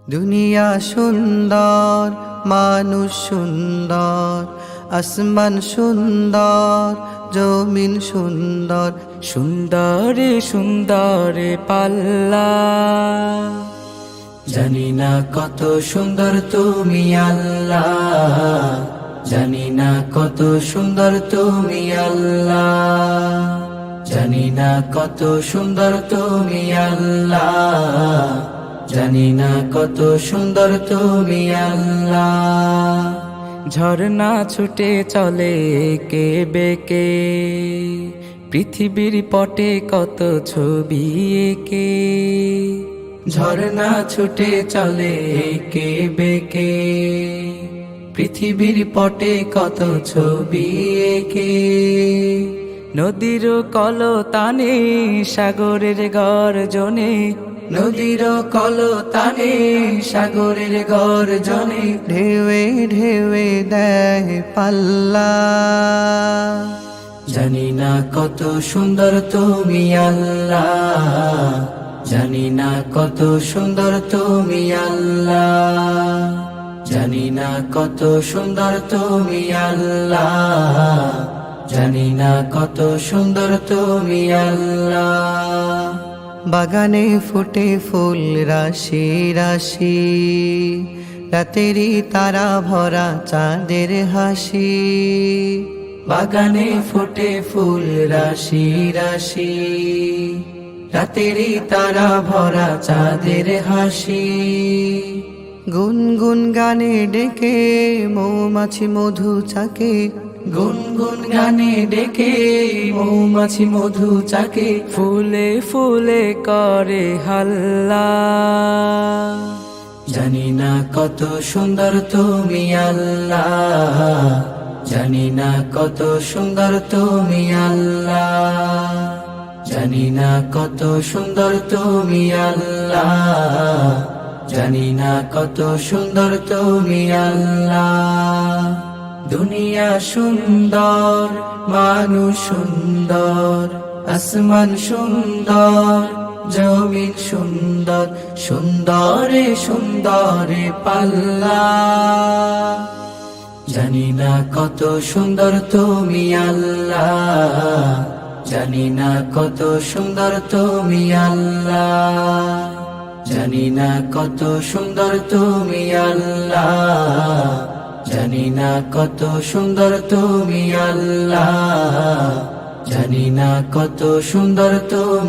দুনিয়া সুন্দর, মানুষ সুন্দর, আসমান সুন্দর, জমিন সুন্দর, সুন্দরে সুন্দরে পাল্লা। জানি না কত সুন্দর তুমি আল্লাহ, জানি না কত সুন্দর তুমি আল্লাহ, জানি না কত সুন্দর তুমি আল্লাহ, জানি না কত সুন্দর তুমি আল্লাহ। ঝর্ণা ছুটে চলে কে বেকে, পৃথিবীর পটে কত ছবি এঁকে। ঝর্ণা ছুটে চলে কে বেকে, পৃথিবীর পটে কত ছবি এঁকে। নদীর কলতানে সাগরের গর্জনে, নদীর কলতানে সাগরের গর্জনে, ঢেউয়ে ঢেউয়ে দেয় পাল্লা। জানি না কত সুন্দর তুমি আল্লাহ, জানি না কত সুন্দর তুমি আল্লাহ, জানি না কত সুন্দর তুমি আল্লাহ, জানি না কত সুন্দর তুমি আল্লাহ। বাগানে ফুটে ফুল রাশি রাশি, রাতেরই তারা ভরা চাঁদের হাসি। বাগানে ফুটে ফুল রাশি রাশি, রাতেরই তারা ভরা চাঁদের হাসি। গুনগুন গানে ডেকে মৌমাছি মধু চাকে, গুনগুন গানে ডেকে মৌমাছি মধু চাকে। ফুলে ফুলে করে হাল্লা। জানি না কত সুন্দর তুমি আল্লাহ, জানি না কত সুন্দর তুমি আল্লাহ, জানি না কত সুন্দর তুমি আল্লাহ, জানি না কত সুন্দর তুমি আল্লাহ। দুনিয়া সুন্দর, মানুষ সুন্দর, আসমান সুন্দর, জমিন সুন্দর, সুন্দরে সুন্দরে পাল্লা। জানি না কত সুন্দর তুমি আল্লাহ, জানি না কত সুন্দর তুমি আল্লাহ, জানি না কত সুন্দর তুমি আল্লাহ, জানি না কত সুন্দর তুমি আল্লাহ, জানি না কত সুন্দর তুমি